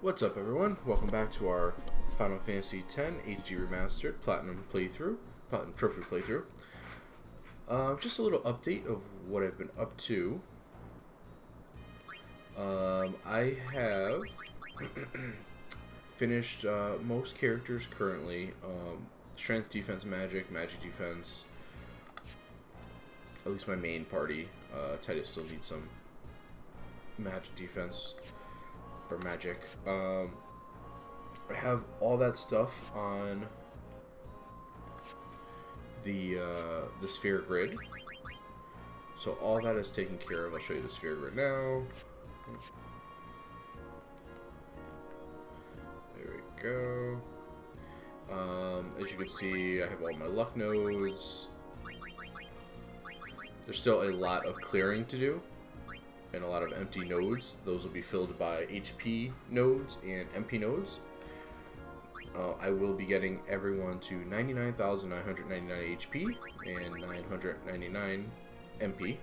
What's up, everyone? Welcome back to our Final Fantasy X HD Remastered Platinum Trophy playthrough. Just a little update of what I've been up to. I have finished most characters currently. Strength, Defense, Magic, Magic Defense. At least my main party. Titus still needs some Magic Defense. For Magic. I have all that stuff on the sphere grid. So all that is taken care of. I'll show you the sphere grid now. There we go. As you can see, I have all my luck nodes. There's still a lot of clearing to do. And a lot of empty nodes. Those will be filled by HP nodes and MP nodes. I will be getting everyone to 99,999 HP and 999 MP.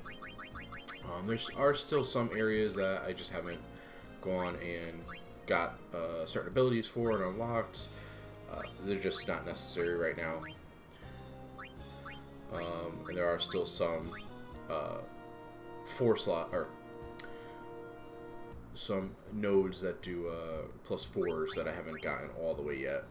There are still some areas that I just haven't gone and got certain abilities for and unlocked. They're just not necessary right now. And there are still some some nodes that do +4s that I haven't gotten all the way yet.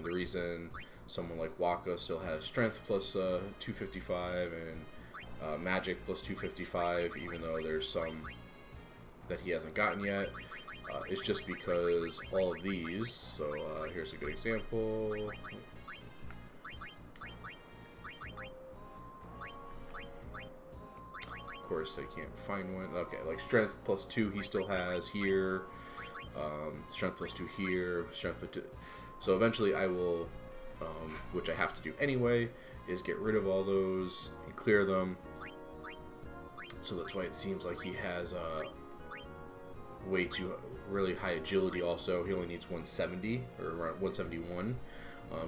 The reason someone like Waka still has strength plus 255 and magic plus 255, even though there's some that he hasn't gotten yet, is just because all of these. So here's a good example. Of course, I can't find one. Okay, like strength plus 2 he still has here. Strength plus 2 here. Strength plus 2. So eventually I will, which I have to do anyway, is get rid of all those and clear them. So that's why it seems like he has way too really high agility also. He only needs 170 or around 171.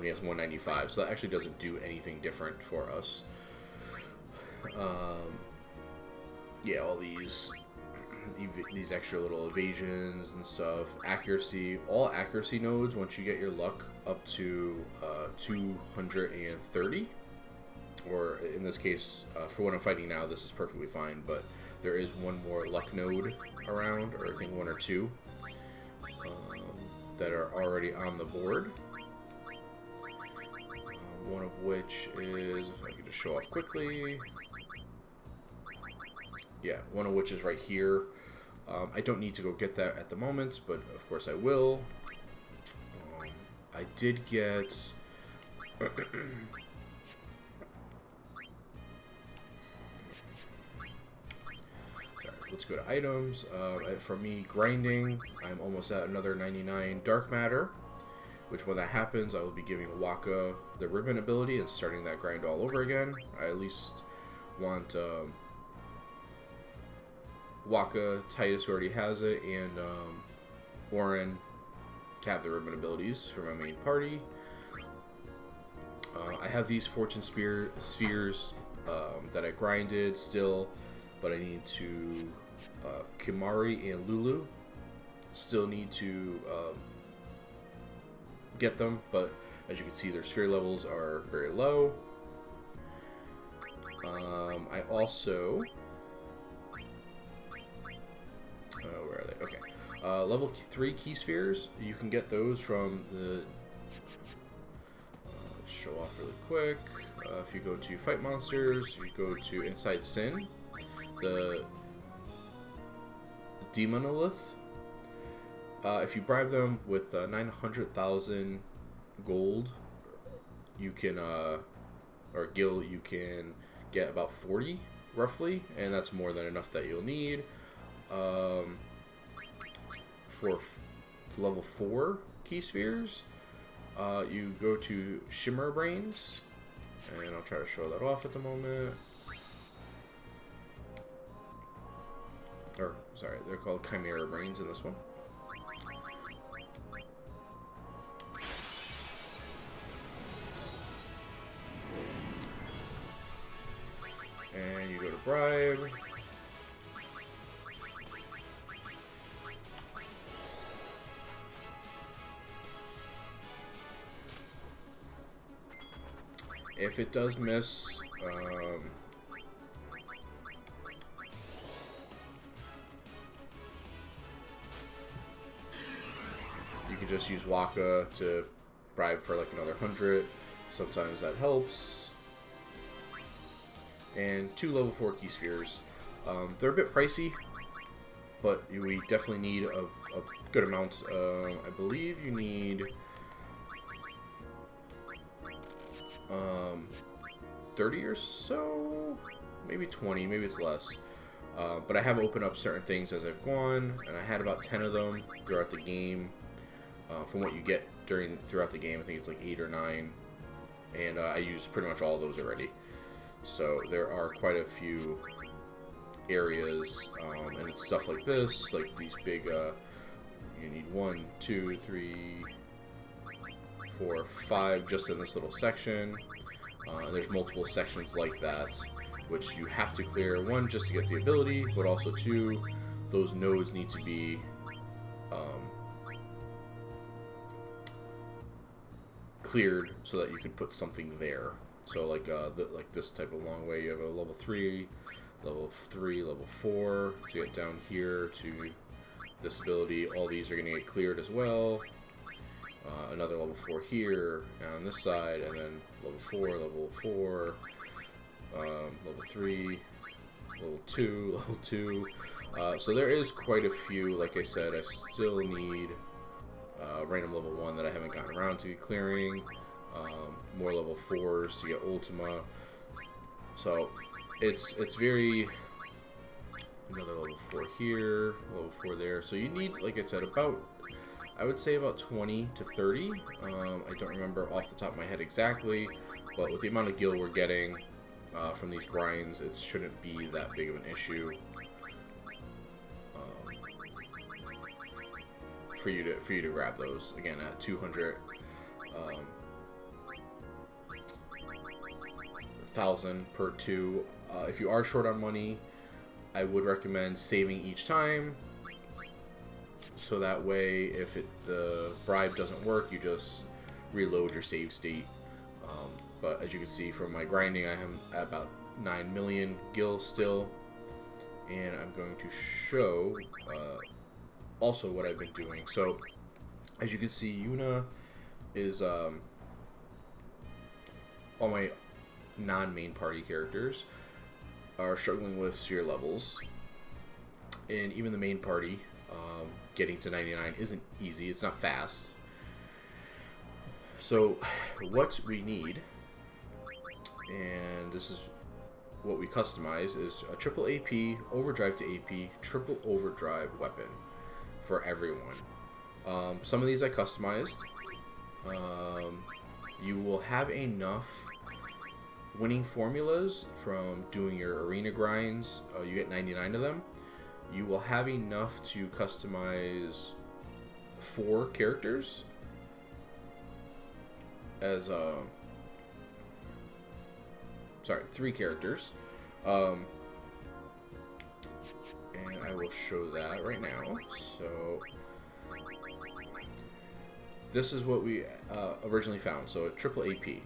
He has 195. So that actually doesn't do anything different for us. Yeah, all these extra little evasions and stuff. Accuracy, all accuracy nodes, once you get your luck up to 230, or in this case, for what I'm fighting now, this is perfectly fine, but there is one more luck node around, or I think one or two, that are already on the board. One of which is, if I can just show off quickly. Yeah, one of which is right here. I don't need to go get that at the moment, but of course I will. I did get... Sorry, let's go to items. For me, grinding, I'm almost at another 99 dark matter, which when that happens, I will be giving Waka the ribbon ability and starting that grind all over again. I at least want... Waka, Titus, who already has it, and Orin to have the ribbon abilities for my main party. I have these fortune spheres that I grinded still, but I need to Kimari and Lulu still need to get them, but as you can see, their sphere levels are very low. I also... where are they? Okay. Level 3 key spheres. You can get those from the... show off really quick. If you go to Fight Monsters, you go to Inside Sin, the Demonolith. If you bribe them with 900,000 gold, you can, or gil, you can get about 40, roughly, and that's more than enough that you'll need. For level 4 key spheres, you go to Shimmer Brains, and I'll try to show that off at the moment. Or, sorry, they're called Chimera Brains in this one. And you go to Bribe. If it does miss, you can just use Waka to bribe for like another 100. Sometimes that helps. And 2 level 4 key spheres. They're a bit pricey, but we definitely need a good amount. I believe you need 30 or so, maybe 20, maybe it's less. But I have opened up certain things as I've gone, and I had about 10 of them throughout the game. From what you get throughout the game, I think it's like 8 or 9, and I used pretty much all of those already. So there are quite a few areas, and it's stuff like this, like these big. You need 1, 2, 3, 4, 5 just in this little section. There's multiple sections like that, which you have to clear. 1, just to get the ability, but also 2, those nodes need to be cleared so that you can put something there. So like like this type of long way, you have a level 3, level 3, level 4 to get down here to this ability. All these are going to get cleared as well. Another level 4 here on this side, and then level 4, level 4, level 3, level 2, level 2. So there is quite a few. Like I said, I still need random level 1 that I haven't gotten around to clearing. More level 4s to get Ultima. So it's very. Another level 4 here, level 4 there. So you need, like I said, I would say about 20 to 30. I don't remember off the top of my head exactly, but with the amount of gil we're getting from these grinds, it shouldn't be that big of an issue for you to grab those. Again, at 200. 1,000 per 2. If you are short on money, I would recommend saving each time, so that way if the bribe doesn't work, you just reload your save state. But as you can see from my grinding, I am at about 9 million gil still, and I'm going to show also what I've been doing. So as you can see, Yuna is all my non-main party characters are struggling with sphere levels, and even the main party getting to 99 isn't easy. It's not fast. So what we need, and this is what we customize, is a triple AP, overdrive to AP, triple overdrive weapon for everyone. Some of these I customized. You will have enough winning formulas from doing your arena grinds. You get 99 of them. You will have enough to customize 4 characters as 3 characters, and I will show that right now. So this is what we originally found. So a triple AP.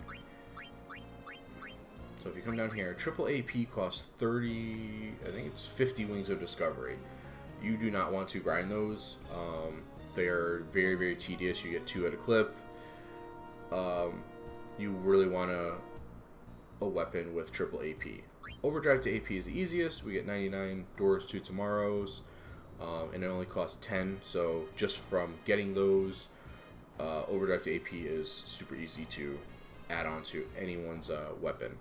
So if you come down here, triple AP costs 30, I think it's 50 Wings of Discovery. You do not want to grind those. They are very, very tedious. You get 2 at a clip. You really want a weapon with triple AP. Overdrive to AP is the easiest. We get 99 Doors to Tomorrows, and it only costs 10. So just from getting those, Overdrive to AP is super easy to add on to anyone's weapon.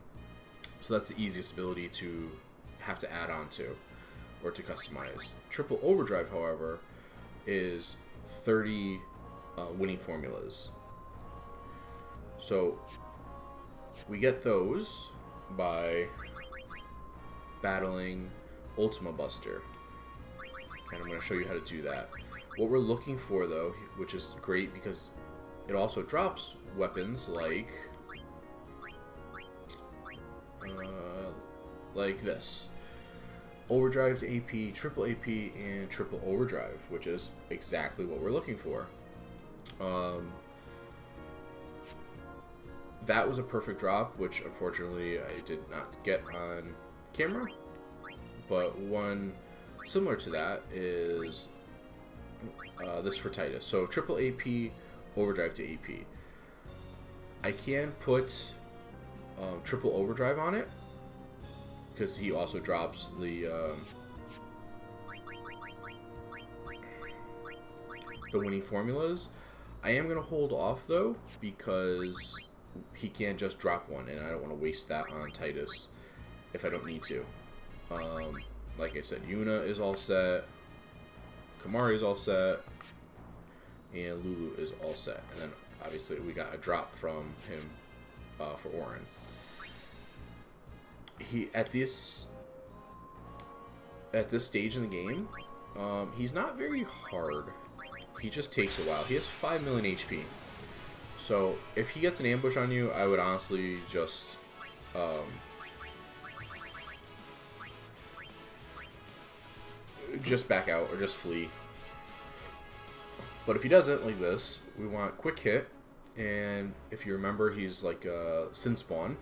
So that's the easiest ability to have to add on to or to customize. Triple Overdrive, however, is 30 winning formulas. So we get those by battling Ultima Buster, and I'm going to show you how to do that. What we're looking for, though, which is great because it also drops weapons like this. Overdrive to AP, triple AP, and triple overdrive, which is exactly what we're looking for. that was a perfect drop, which unfortunately I did not get on camera. But one similar to that is this for Titus. So triple AP, overdrive to AP. I can put triple overdrive on it because he also drops the winning formulas. I am going to hold off though because he can't just drop one, and I don't want to waste that on Titus if I don't need to. Like I said, Yuna is all set, Kamari is all set, and Lulu is all set. And then obviously we got a drop from him for Auron. He at this stage in the game, he's not very hard. He just takes a while. He has 5 million HP. So if he gets an ambush on you, I would honestly just back out or just flee. But if he doesn't, like this, we want quick hit. And if you remember, he's like Sin Spawn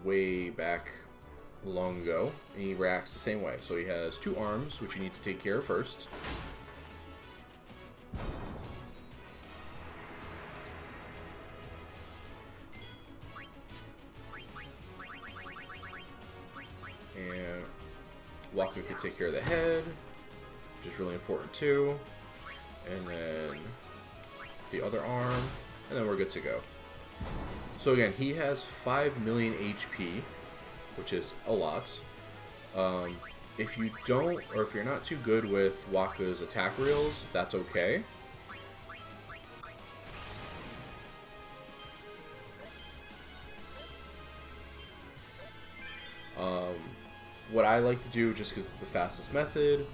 way back long ago, and he reacts the same way. So he has 2 arms, which you need to take care of first. And Waka can take care of the head, which is really important too. And then the other arm, and then we're good to go. So again, he has 5 million HP, which is a lot. If you don't, or if you're not too good with Waka's attack reels, that's okay. What I like to do, just because it's the fastest method,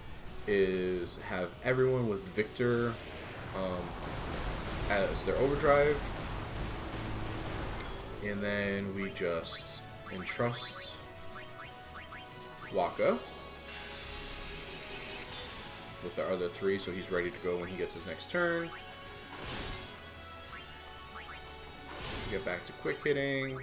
is have everyone with Victor as their overdrive, and then we just entrust Waka with our other 3, so he's ready to go when he gets his next turn. Get back to quick hitting.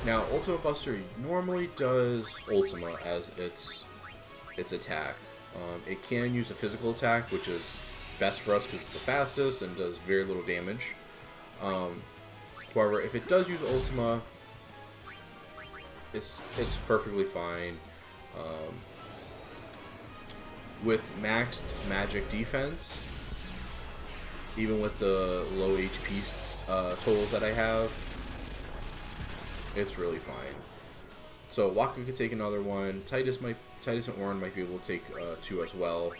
Now, Ultima Buster normally does Ultima as its attack. It can use a physical attack, which is best for us because it's the fastest and does very little damage. However, if it does use Ultima, it's perfectly fine. With maxed magic defense, even with the low HP totals that I have, it's really fine. So Waka could take another one. Titus and Auron might be able to take 2 as well.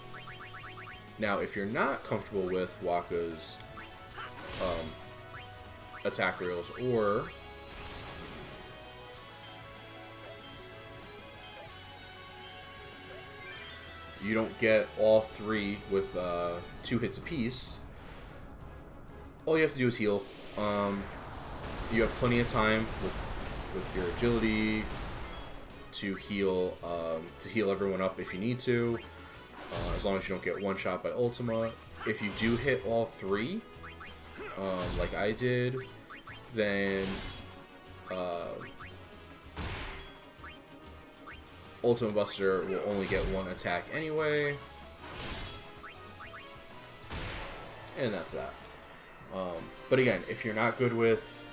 Now, if you're not comfortable with Waka's attack reels, or you don't get all 3 with 2 hits apiece, all you have to do is heal. You have plenty of time with your agility to heal everyone up if you need to, as long as you don't get one shot by Ultima. If you do hit all 3, like I did, then Ultima Buster will only get 1 attack anyway, and that's that. But again, if you're not good with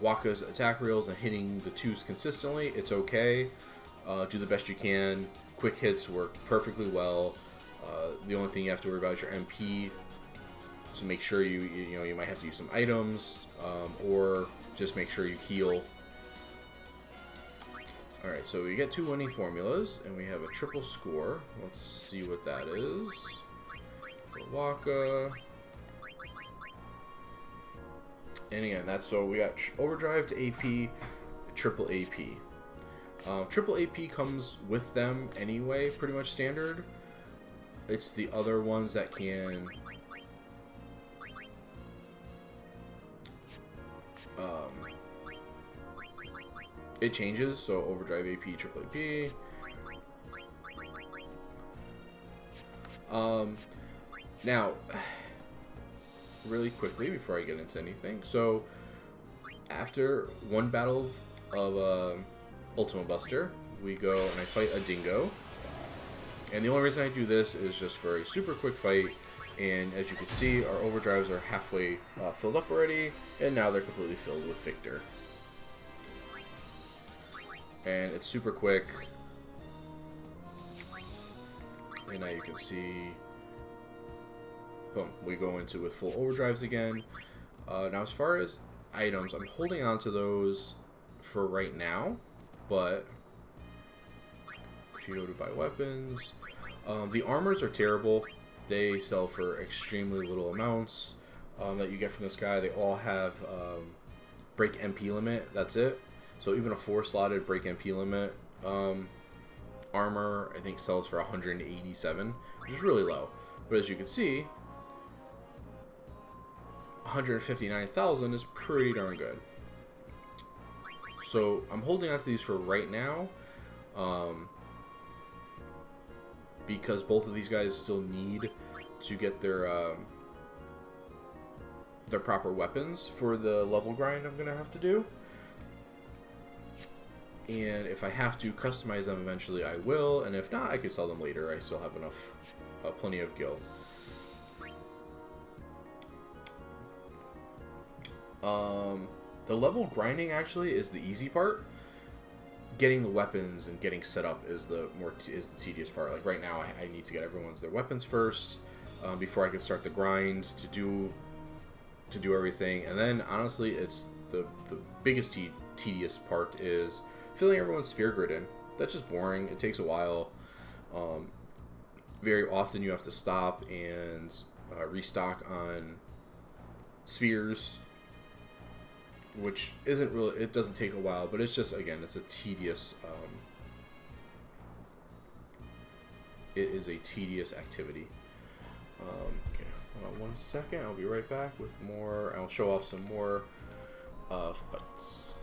Waka's attack reels and hitting the 2s consistently, it's okay. Do the best you can. Quick hits work perfectly well. The only thing you have to worry about is your MP. So make sure you might have to use some items, or just make sure you heal. Alright, so we get 2 winning formulas, and we have a triple score. Let's see what that is. For Waka. And again, so we got overdrive to AP, triple AP. Triple AP comes with them anyway, pretty much standard. It's the other ones that can it changes, so overdrive AP, triple AP. Now, really quickly before I get into anything, so after one battle of Ultima Buster, we go and I fight a dingo. And the only reason I do this is just for a super quick fight. And as you can see, our overdrives are halfway filled up already, and now they're completely filled with Victor. And it's super quick. And now you can see, boom, we go into with full overdrives again. Now as far as items, I'm holding on to those for right now, but if you go to buy weapons, the armors are terrible. They sell for extremely little amounts that you get from this guy. They all have break MP limit, that's it. So even a 4-slotted break MP limit armor, I think, sells for 187, which is really low. But as you can see, 159,000 is pretty darn good. So I'm holding on to these for right now, because both of these guys still need to get their proper weapons for the level grind I'm gonna have to do. And if I have to customize them eventually, I will. And if not, I could sell them later. I still have enough, plenty of gil. The level grinding actually is the easy part. Getting the weapons and getting set up is the tedious part. Like right now, I need to get their weapons first before I can start the grind to do everything. And then honestly, it's the biggest tedious part is filling everyone's sphere grid in. That's just boring. It takes a while. Very often you have to stop and restock on spheres, which isn't really, it doesn't take a while, but it's just, again, it's a tedious, it is a tedious activity. Okay, hold on 1 second, I'll be right back with more, I'll show off some more fights.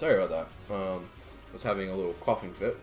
Sorry about that. I was having a little coughing fit.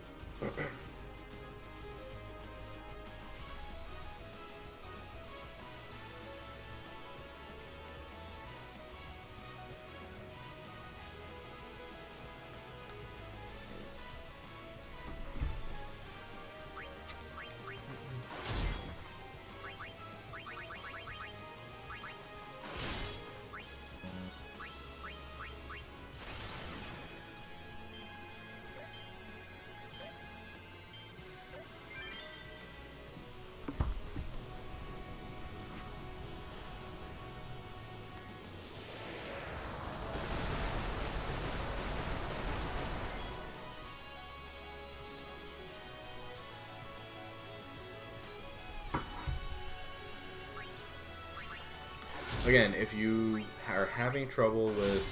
Again, if you are having trouble with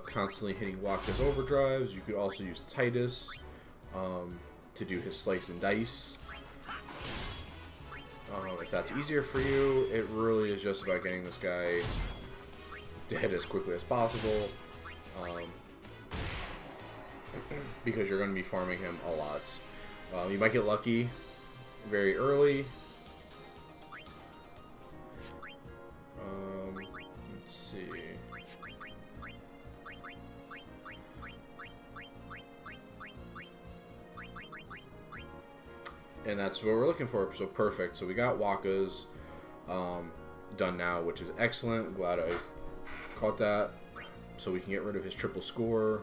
constantly hitting Waka's overdrives, you could also use Titus to do his slice and dice. If that's easier for you, it really is just about getting this guy dead as quickly as possible, because you're going to be farming him a lot. You might get lucky very early. Let's see. And that's what we're looking for, so perfect. So we got Waka's done now, which is excellent. I'm glad I caught that, so we can get rid of his triple score.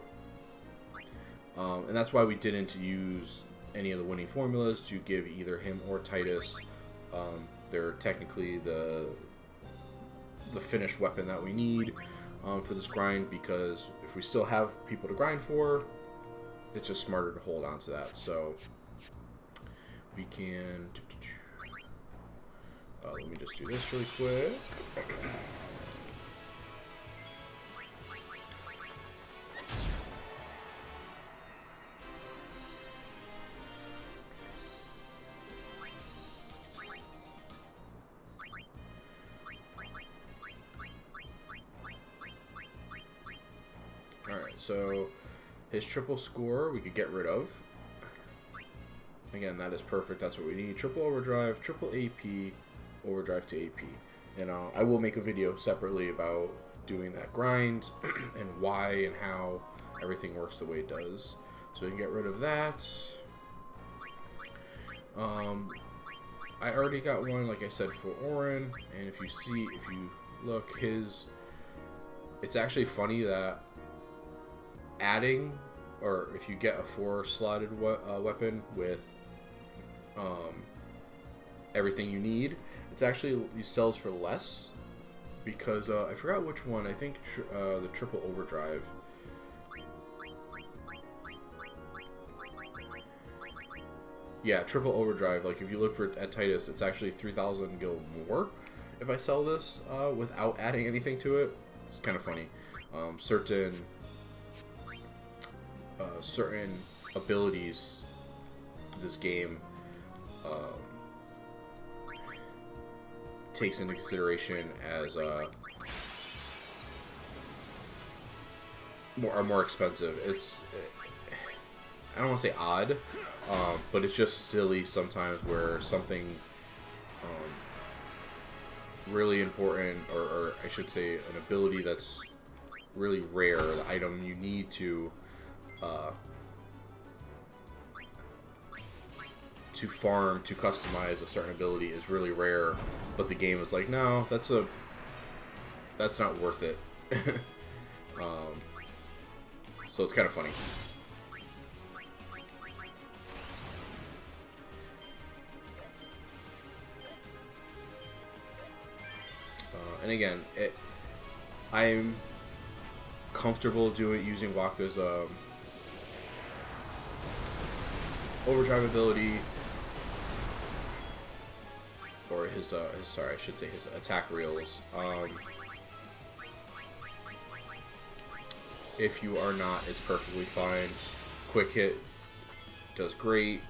And that's why we didn't use any of the winning formulas to give either him or Titus. They're technically the finished weapon that we need for this grind, because if we still have people to grind for, it's just smarter to hold on to that. So we can let me just do this really quick. Alright, so his triple score we could get rid of. Again, that is perfect. That's what we need. Triple overdrive, triple AP, overdrive to AP. And I will make a video separately about doing that grind and why and how everything works the way it does. So we can get rid of that. I already got one, like I said, for Orin. And if you look, it's actually funny that adding, or if you get a 4-slotted weapon with everything you need, it's actually sells for less, because I forgot which one. I think the triple overdrive. Yeah, triple overdrive. Like if you look at Titus, it's actually 3,000 gil more if I sell this without adding anything to it. It's kind of funny. Certain abilities this game takes into consideration as are more expensive. I don't want to say odd, but it's just silly sometimes where something really important, or I should say an ability that's really rare, the item you need to farm to customize a certain ability is really rare, but the game is like, no, that's not worth it. So it's kind of funny. And again, I'm comfortable using Waka's overdrive ability, or his attack reels. If you are not, it's perfectly fine. Quick hit does great.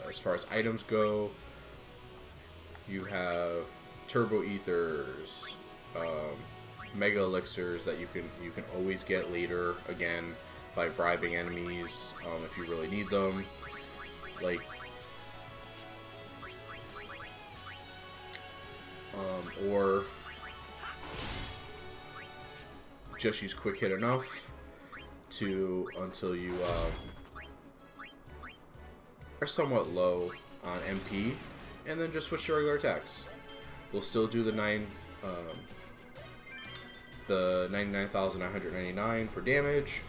As far as items go, you have turbo ethers, mega elixirs that you can always get later, again, by bribing enemies if you really need them. Like, or just use quick hit enough until you are somewhat low on MP, and then just switch to regular attacks. They'll still do the 99,999 for damage.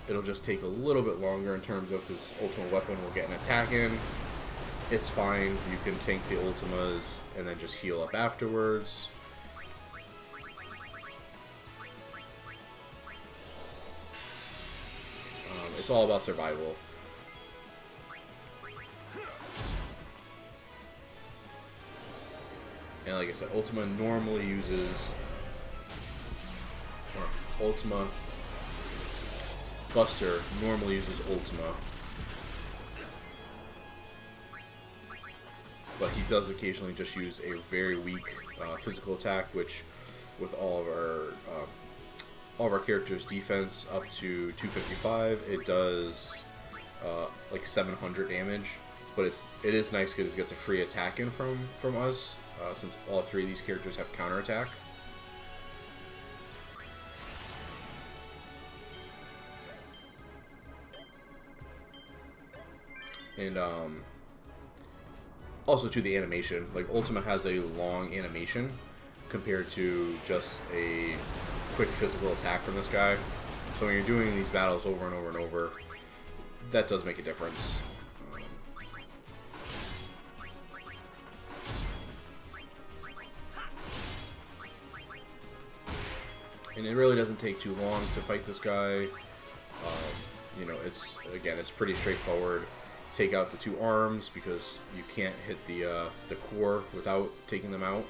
It'll just take a little bit longer in terms of, because Ultimate Weapon will get an attack in. It's fine. You can tank the Ultimas and then just heal up afterwards. It's all about survival. And like I said, Ultima normally uses, or Ultima Buster normally uses Ultima, but he does occasionally just use a very weak physical attack, which with all of our characters' defense up to 255, it does like 700 damage. But it is nice because it gets a free attack in from us, since all three of these characters have counterattack. And also to the animation, like Ultima has a long animation compared to just a quick physical attack from this guy. So when you're doing these battles over and over and over, that does make a difference. And it really doesn't take too long to fight this guy. You know, it's pretty straightforward. Take out the two arms because you can't hit the core without taking them out.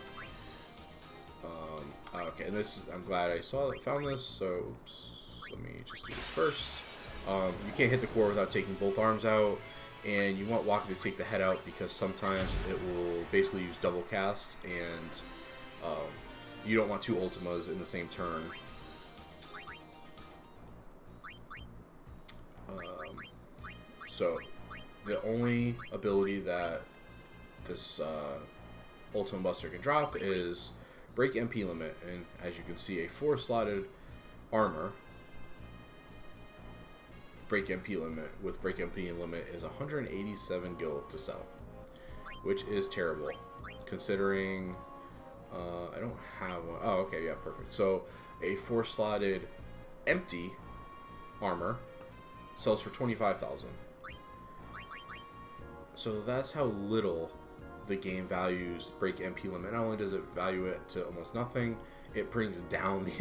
Okay, and I'm glad I found this. So, oops, let me just do this first. You can't hit the core without taking both arms out, and you want Waka to take the head out because sometimes it will basically use double cast, and you don't want two Ultimas in the same turn. So the only ability that this Ultima Buster can drop is break MP limit, and as you can see, a 4-slotted armor. Break MP limit with break MP limit is 187 gil to sell, which is terrible considering I don't have one. Oh, okay, yeah, perfect. So a 4-slotted empty armor sells for 25,000. So that's how little the game values break MP limit. Not only does it value it to almost nothing, it brings down the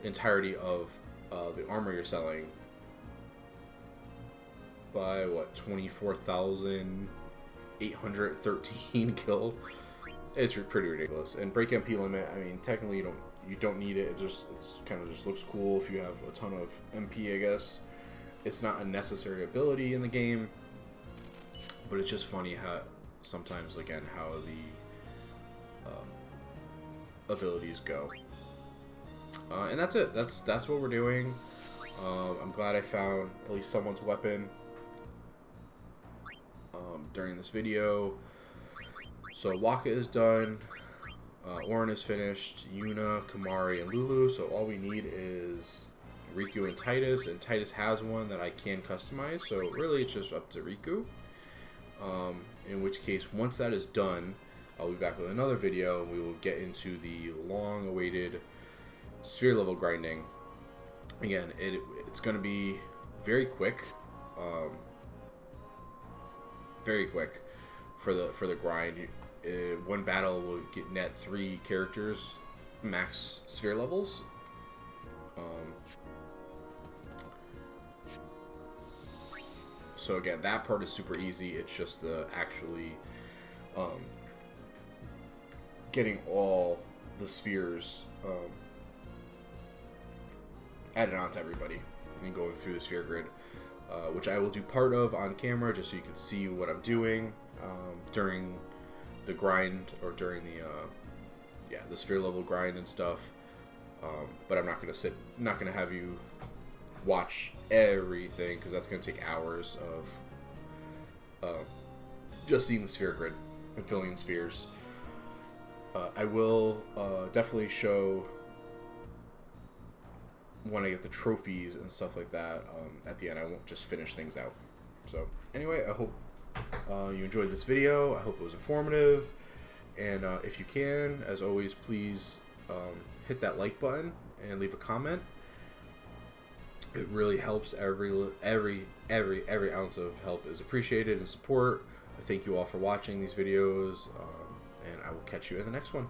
entirety of the armor you're selling by what, 24,813 gil. It's pretty ridiculous. And break MP limit, I mean, technically you don't need it. It's kind of just looks cool if you have a ton of MP, I guess. It's not a necessary ability in the game, but it's just funny how sometimes, again, how the abilities go. And that's it. That's what we're doing. I'm glad I found at least someone's weapon during this video. So Waka is done. Auron is finished. Yuna, Kamari, and Lulu. So all we need is Riku and Titus. And Titus has one that I can customize. So really it's just up to Riku. In which case, once that is done, I'll be back with another video. We will get into the long-awaited sphere level grinding. Again, it's going to be very quick. Very quick for the grind. One battle will get net 3 characters max sphere levels. So again, that part is super easy. It's just the actually getting all the spheres added on to everybody and going through the sphere grid, which I will do part of on camera just so you can see what I'm doing during the grind or during yeah, the sphere level grind and stuff. But I'm not gonna have you watch everything, because that's gonna take hours of just seeing the sphere grid and filling in spheres. I will definitely show when I get the trophies and stuff like that at the end. I won't just finish things out. So anyway, I hope you enjoyed this video. I hope it was informative. And if you can, as always, please hit that like button and leave a comment. It really helps. Every ounce of help is appreciated and support. I thank you all for watching these videos, and I will catch you in the next one.